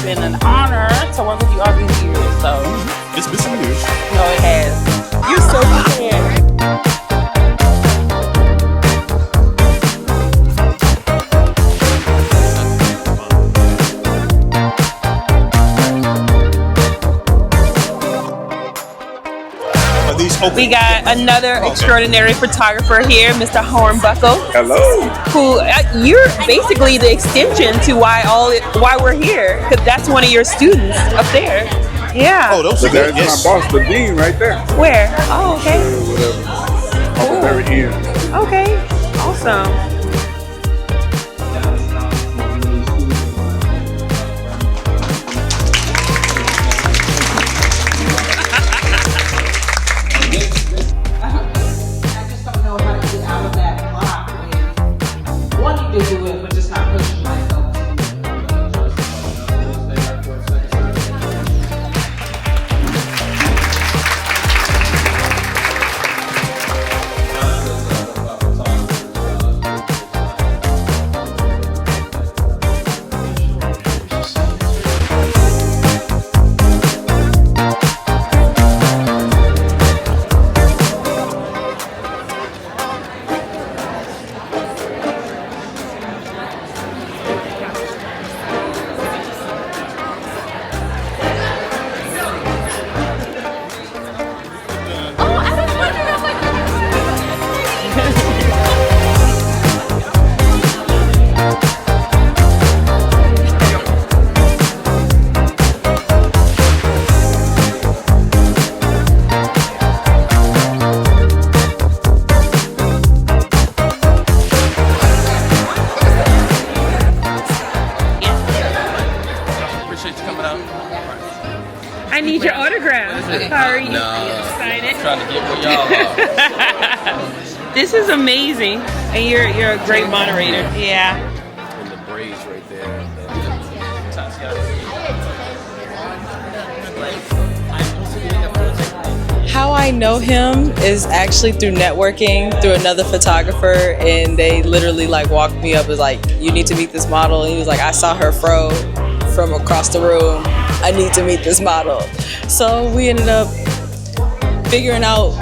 It's been an honor to work with you all these years. So It's been some years. no, it has. You're so kind. Are these open? We got another extraordinary photographer here, Mr. Hornbuckle. Hello. Who you're basically the extension to why we're here, because that's one of your students up there. Yeah. Oh, those are But good. that's my boss, the dean, right there. Where? Oh, okay. Whatever. On the very end. Okay. Awesome. I just don't know how to get out of that block and wanting to do it, but just not pushing myself to do it. Appreciate you coming out. I need your autograph. Sorry. No. Sign it. Trying to get where y'all are. This is amazing, and you're a great moderator. Yeah. And the braids right there. How I know him is actually through networking through another photographer, and they literally like walked me up and was like, you need to meet this model, and he was like, I saw her fro from across the room, I need to meet this model. So we ended up figuring out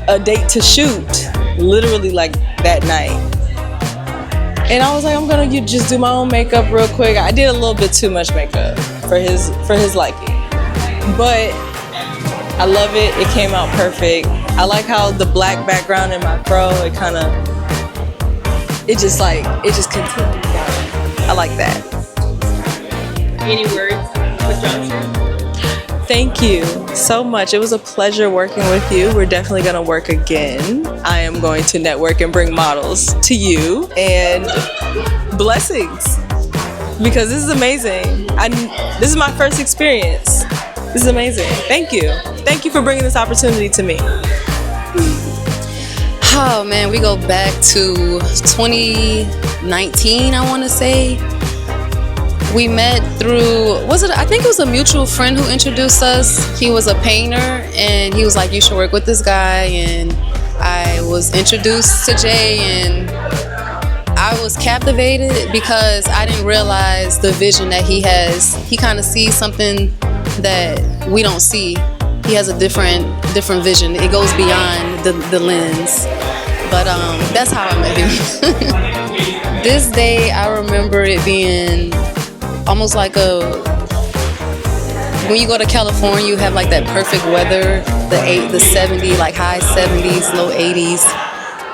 a date to shoot literally like that night. And I was like, I'm gonna just do my own makeup real quick. I did a little bit too much makeup for his liking, but I love it. It came out perfect. I like how the black background in my fro, it just continued going. I like that. Any words for Junction? Thank you so much. It was a pleasure working with you. We're definitely going to work again. I am going to network and bring models to you, and blessings, because this is amazing. This is my first experience. This is amazing. Thank you. Thank you for bringing this opportunity to me. Oh man, we go back to 2019, I want to say. We met through, I think it was a mutual friend who introduced us. He was a painter, and he was like, you should work with this guy. And I was introduced to Jay, and I was captivated because I didn't realize the vision that he has. He kind of sees something that we don't see. He has a different vision. It goes beyond the lens. But that's how I met him. This day, I remember it being almost like when you go to California, you have like that perfect weather, the 70, like high 70s, low 80s.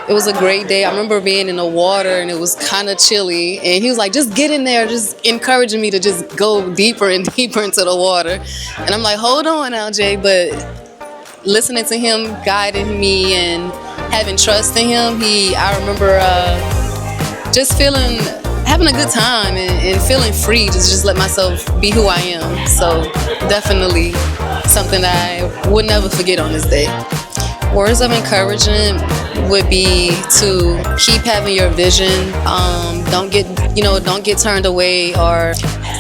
It was a great day. I remember being in the water, and it was kind of chilly, and he was like, just get in there, just encouraging me to just go deeper and deeper into the water. And I'm like, hold on now, Jay. But listening to him guiding me and having trust in him, I remember just having a good time and feeling free to just let myself be who I am. So definitely something that I would never forget on this day. Words of encouragement would be to keep having your vision. Don't get turned away or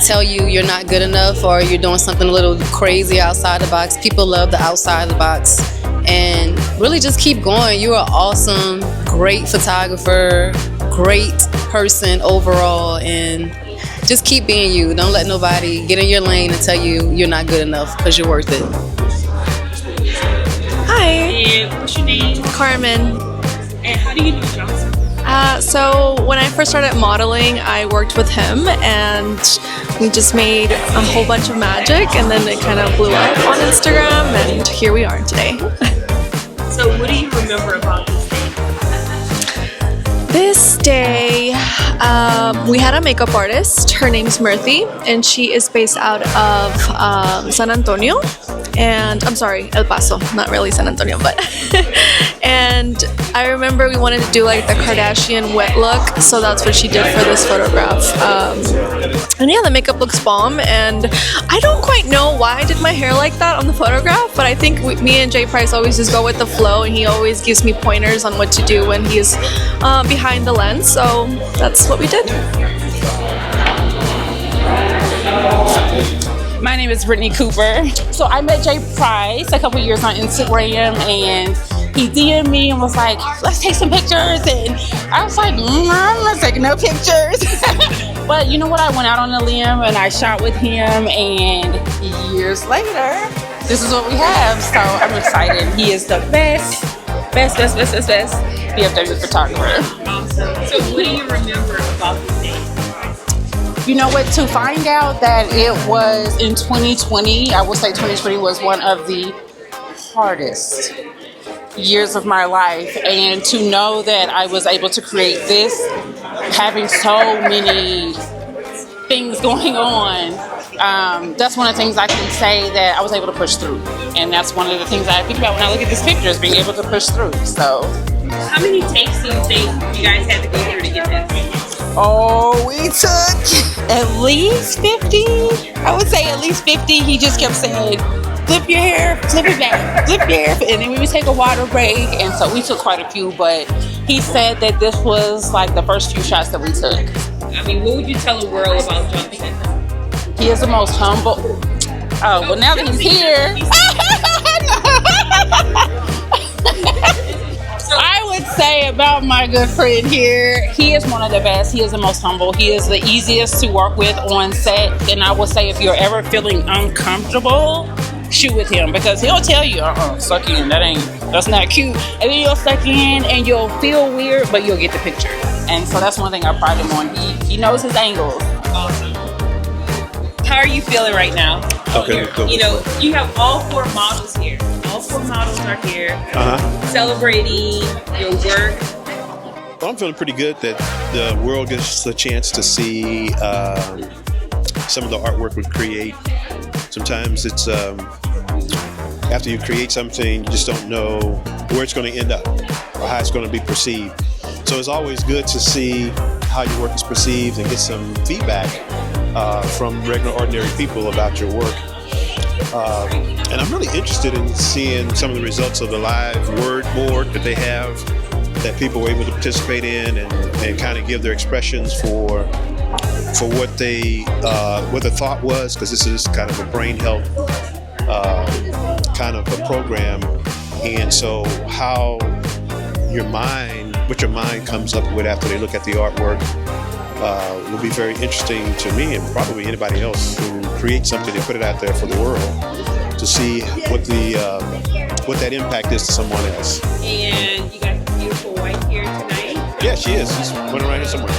tell you you're not good enough or you're doing something a little crazy outside the box. People love the outside the box. And really just keep going. You are awesome, great photographer, great person overall, and just keep being you. Don't let nobody get in your lane and tell you you're not good enough, because you're worth it. Hi, And what's your name? Carmen. And how do you know Johnson? So when I first started modeling, I worked with him and we just made a whole bunch of magic, and then it kind of blew up on Instagram, and here we are today. So what do you remember about this day? This day, we had a makeup artist. Her name's Murthy, and she is based out of San Antonio. And I'm sorry, El Paso, not really San Antonio, but. And I remember we wanted to do like the Kardashian wet look, so that's what she did for this photograph. And yeah, the makeup looks bomb, and I don't quite know why I did my hair like that on the photograph, but I think me and Jay Price always just go with the flow, and he always gives me pointers on what to do when he's behind the lens, so that's what we did. My name is Brittany Cooper. So I met Jay Price a couple years on Instagram, and he DM'd me and was like, let's take some pictures. And I was like, I'm not taking no pictures. But you know what? I went out on a limb and I shot with him, and years later, this is what we have. So I'm excited. He is the best BFW photographer. Awesome. So what do you remember about this day? You know what, to find out that it was in 2020, I will say 2020 was one of the hardest years of my life, and to know that I was able to create this, having so many things going on, that's one of the things I can say that I was able to push through, and that's one of the things I think about when I look at this picture, is being able to push through. So How many takes do you think you guys had to go through to get this? we took at least 50. I would say at least 50. He just kept saying, flip your hair, flip it back, flip your hair. And then we would take a water break. And so we took quite a few, but he said that this was like the first few shots that we took. I mean, what would you tell the world about Johnson? He is the most humble. Oh, well, now that he's here. I would say about my good friend here, he is one of the best. He is the most humble. He is the easiest to work with on set. And I will say, if you're ever feeling uncomfortable, shoot with him, because he'll tell you, suck in, that's not cute. And then you'll suck in and you'll feel weird, but you'll get the picture. And so that's one thing I pride him on. He knows his angles. Awesome. How are you feeling right now? Okay, go. You know, you have all 4 models here. All 4 models are here celebrating your work. Well, I'm feeling pretty good that the world gets us a chance to see some of the artwork we create. Sometimes it's after you create something, you just don't know where it's going to end up or how it's going to be perceived. So it's always good to see how your work is perceived and get some feedback from regular, ordinary people about your work. And I'm really interested in seeing some of the results of the live word board that they have, that people were able to participate in and kind of give their expressions for what they what the thought was, because this is kind of a brain health kind of a program. And so how what your mind comes up with after they look at the artwork will be very interesting to me, and probably anybody else who creates something and put it out there for the world, to see what that impact is to someone else. And you got a beautiful wife here tonight. Yeah, she is. She's running around here somewhere.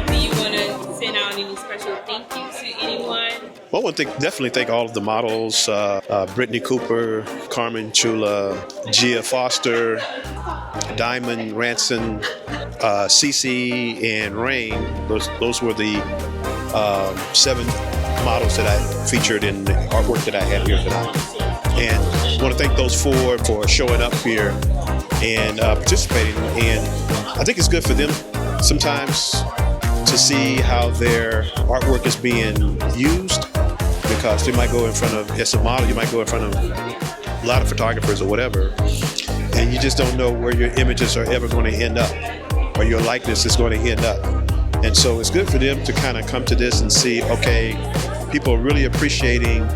Do you want to send out any special thank yous to anyone? Well, I want to definitely thank all of the models, Brittany Cooper, Carmen Chula, Gia Foster, Diamond Ranson, Cece, and Rain. Those were the 7 models that I featured in the artwork that I had here tonight. And I want to thank those 4 for showing up here and participating. And I think it's good for them sometimes to see how their artwork is being used, because they might go in front of, as a model, you might go in front of a lot of photographers or whatever, and you just don't know where your images are ever going to end up, or your likeness is going to end up. And so it's good for them to kind of come to this and see, okay, people are really appreciating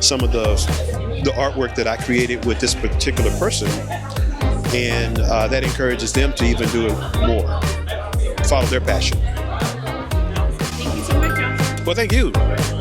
some of the artwork that I created with this particular person, and that encourages them to even do it more, follow their passion. Thank you so much, Johnson. Well, thank you.